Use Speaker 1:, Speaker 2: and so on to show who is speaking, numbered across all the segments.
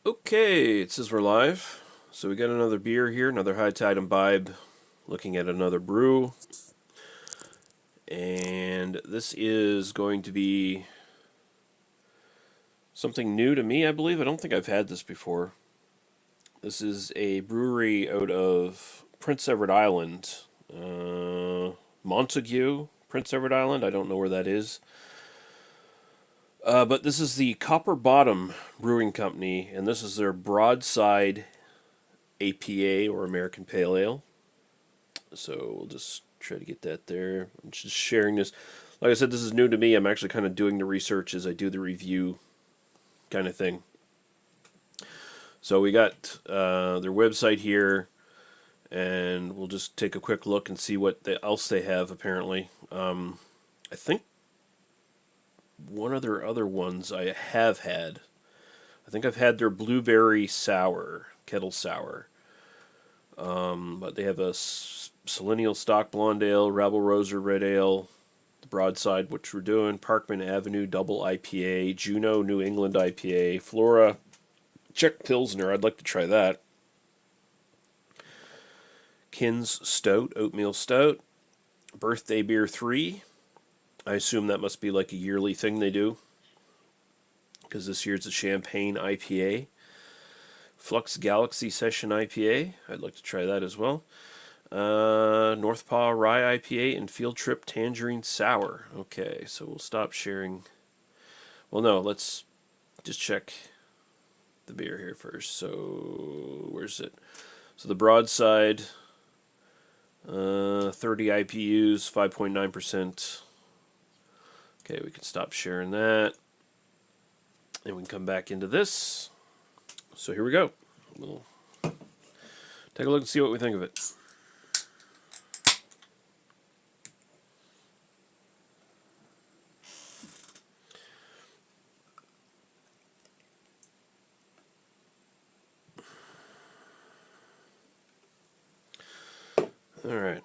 Speaker 1: Okay, it says we're live. So we got another beer here, another High Tide Imbibe, looking at another brew. And this is going to be something new to me, I believe. I don't think I've had this before. This is a brewery out of Prince Edward Island. Montague, Prince Edward Island. I don't know where that is. But this is the Copper Bottom Brewing Company, and this is their Broadside APA, or American Pale Ale. So we'll just try to get that there. I'm just sharing this. Like I said, this is new to me. I'm actually kind of doing the research as I do the review kind of thing. So we got their website here, and we'll just take a quick look and see what else they have, apparently. I think one of their other ones I have had. I think I've had their blueberry sour, kettle sour. But they have a Selenial Stock Blonde Ale, Rabble Roser Red Ale, the Broadside, which we're doing, Parkman Avenue Double IPA, Juno New England IPA, Flora Czech Pilsner, I'd like to try that. Kins Stout, Oatmeal Stout, Birthday Beer 3. I assume that must be like a yearly thing they do, because this year's a Champagne IPA. Flux Galaxy Session IPA, I'd like to try that as well. North Paw Rye IPA and Field Trip Tangerine Sour. Okay, so we'll stop sharing. Well, no, let's just check the beer here first. So, where's it? So the Broadside, 30 IPUs, 5.9%. Okay, we can stop sharing that. And we can come back into this. So here we go. We'll take a look and see what we think of it. All right.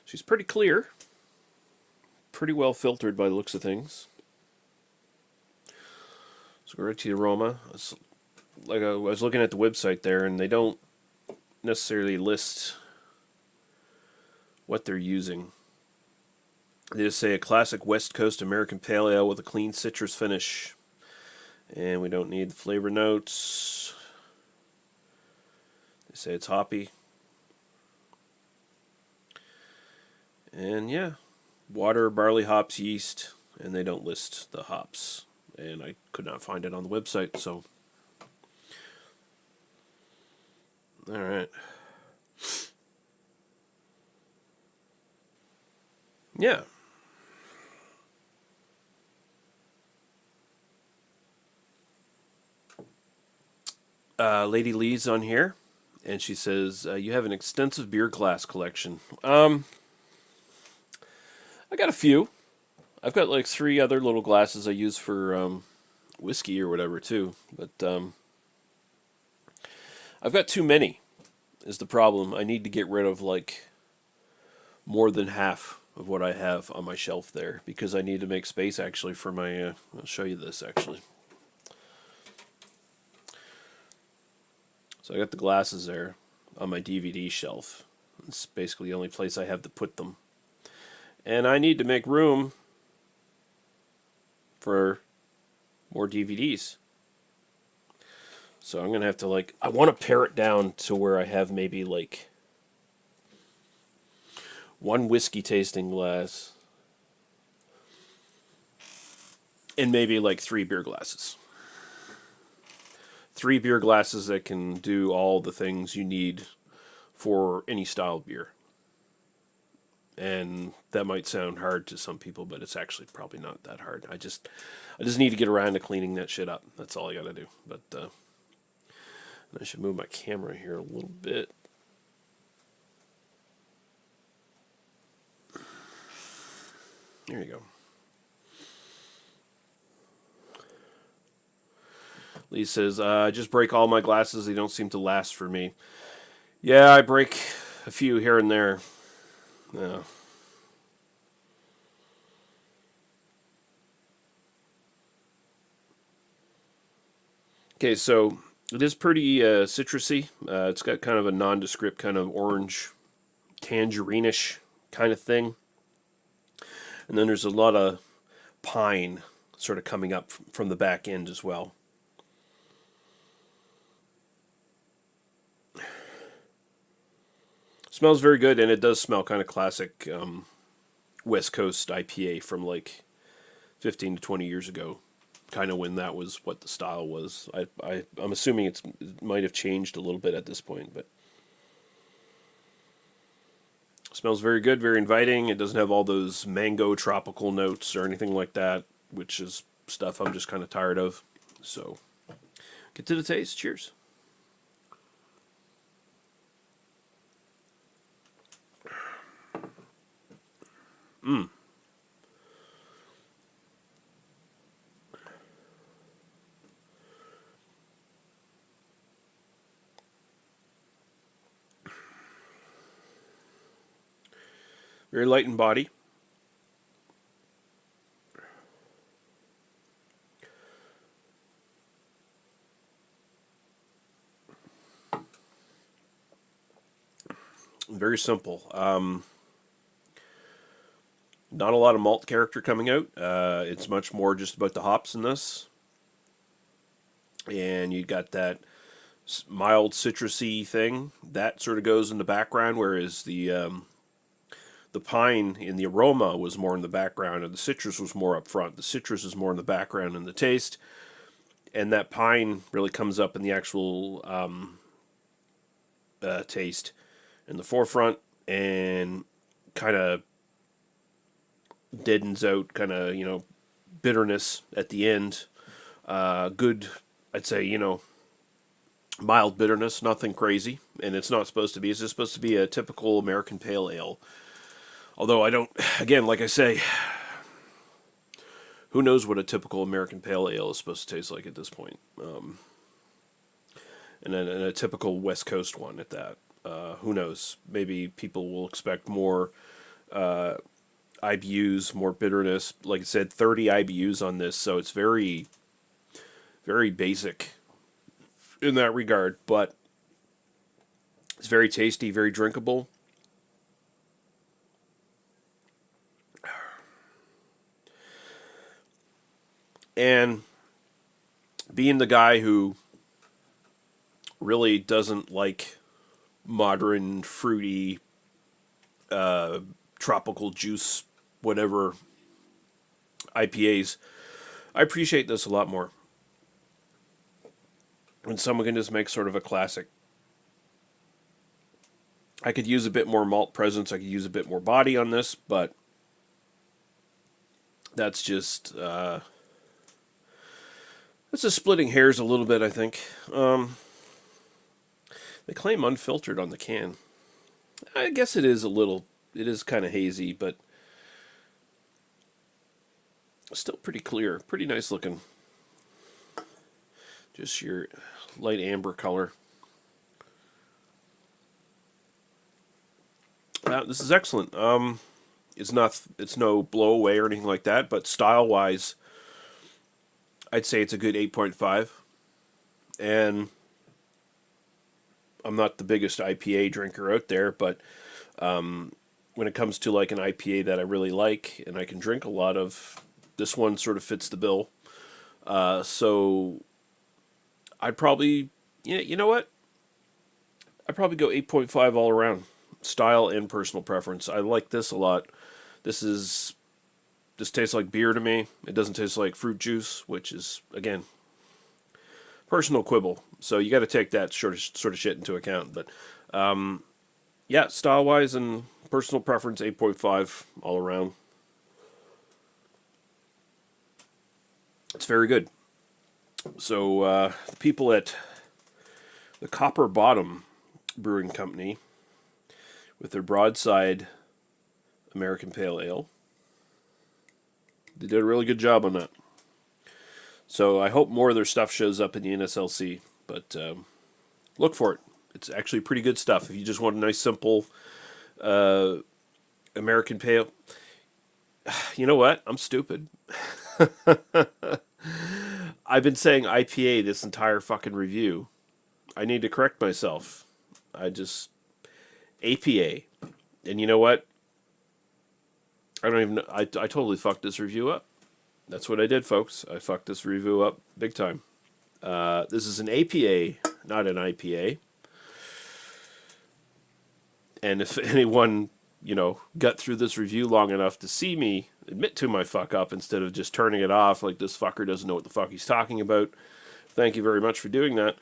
Speaker 1: She's pretty clear. Pretty well filtered by the looks of things. So go right to the aroma. It's like I was looking at the website there, and they don't necessarily list what they're using. They just say a classic West Coast American Pale Ale with a clean citrus finish. And we don't need the flavor notes. They say it's hoppy. And yeah, water, barley hops, yeast, and they don't list the hops. And I could not find it on the website, so. Alright. Yeah. Lady Lee's on here, and she says, you have an extensive beer glass collection. I got a few. I've got like 3 other little glasses I use for whiskey or whatever too, but I've got too many. Is the problem? I need to get rid of like more than half of what I have on my shelf there, because I need to make space actually for my. I'll show you this actually. So I got the glasses there on my DVD shelf. It's basically the only place I have to put them, and I need to make room for more DVDs. So I'm going to have to, like, I want to pare it down to where I have maybe, like, 1 whiskey tasting glass and maybe, like, 3 beer glasses. 3 beer glasses that can do all the things you need for any style of beer. And that might sound hard to some people, but it's actually probably not that hard. I just need to get around to cleaning that shit up. That's all I got to do. But I should move my camera here a little bit. There you go. Lee says, I just break all my glasses. They don't seem to last for me. Yeah, I break a few here and there. Yeah. Okay, so it is pretty citrusy. It's got kind of a nondescript kind of orange, tangerine-ish kind of thing. And then there's a lot of pine sort of coming up from the back end as well. Smells very good, and it does smell kind of classic West Coast IPA from like 15 to 20 years ago. Kind of when that was what the style was. I'm assuming it might have changed a little bit at this point, but smells very good, very inviting. It doesn't have all those mango tropical notes or anything like that, which is stuff I'm just kind of tired of. So, get to the taste. Cheers. Very light in body. Very simple. Not a lot of malt character coming out. It's much more just about the hops in this. And you got that mild citrusy thing that sort of goes in the background, whereas the pine in the aroma was more in the background, and the citrus was more up front. The citrus is more in the background in the taste, and that pine really comes up in the actual taste in the forefront, and kind of deadens out kind of bitterness at the end. Good, I'd say, mild bitterness, nothing crazy, and it's not supposed to be. It's just supposed to be a typical American pale ale. Although I don't, again, like I say, who knows what a typical American pale ale is supposed to taste like at this point. And then a typical West Coast one at that. Who knows? Maybe people will expect more IBUs, more bitterness. Like I said, 30 IBUs on this, so it's very, very basic in that regard. But it's very tasty, very drinkable. And being the guy who really doesn't like modern, fruity, tropical juice, whatever IPAs, I appreciate this a lot more. When someone can just make sort of a classic. I could use a bit more malt presence. I could use a bit more body on this, but that's just splitting hairs a little bit, I think. They claim unfiltered on the can. I guess it is a little. It is kind of hazy, but still pretty clear. Pretty nice looking. Just your light amber color. This is excellent. It's not. It's no blow away or anything like that. But style wise, I'd say it's a good 8.5. And I'm not the biggest IPA drinker out there, but when it comes to like an IPA that I really like and I can drink a lot of, this one sort of fits the bill. So I'd probably, you know what? I'd probably go 8.5 all around. Style and personal preference. I like this a lot. This tastes like beer to me. It doesn't taste like fruit juice, which is, again, personal quibble. So you got to take that sort of shit into account. But yeah, style wise and personal preference, 8.5 all around. It's very good. So the people at the Copper Bottom Brewing Company with their Broadside American Pale Ale, they did a really good job on that. So I hope more of their stuff shows up in the NSLC, but look for it. It's actually pretty good stuff. If you just want a nice, simple American Pale, you know what? I'm stupid. I've been saying IPA this entire fucking review. I need to correct myself. I just APA. And you know what? I don't even know. I totally fucked this review up. That's what I did, folks. I fucked this review up big time. This is an APA, not an IPA. And if anyone, got through this review long enough to see me admit to my fuck up instead of just turning it off like this fucker doesn't know what the fuck he's talking about, thank you very much for doing that.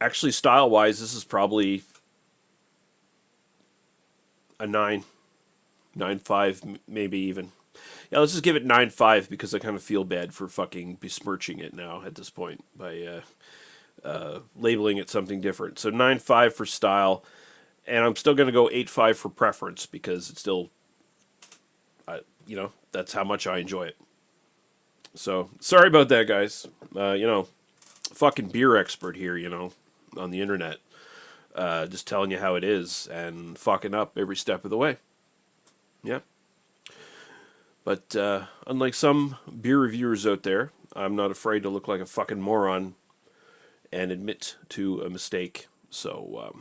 Speaker 1: Actually, style-wise, this is probably a 9.5, maybe even. Yeah, let's just give it 9.5 because I kind of feel bad for fucking besmirching it now at this point by labeling it something different. So 9.5 for style, and I'm still going to go 8.5 for preference because it's still, that's how much I enjoy it. So sorry about that, guys. Fucking beer expert here, on the internet, just telling you how it is and fucking up every step of the way. Yeah. But unlike some beer reviewers out there, I'm not afraid to look like a fucking moron and admit to a mistake. So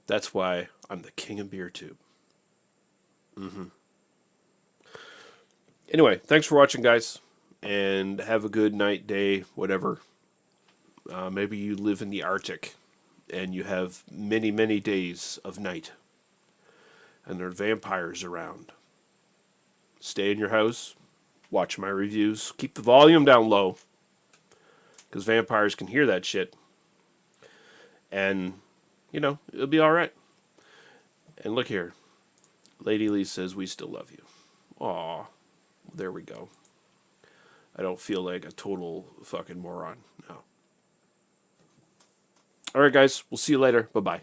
Speaker 1: that's why I'm the king of beer tube. Anyway, thanks for watching, guys, and have a good night, day, whatever. Maybe you live in the Arctic and you have many, many days of night and there are vampires around. Stay in your house, watch my reviews, keep the volume down low, because vampires can hear that shit. And, it'll be alright. And look here. Lady Lee says we still love you. Aw, there we go. I don't feel like a total fucking moron now. Alright, guys, we'll see you later. Bye-bye.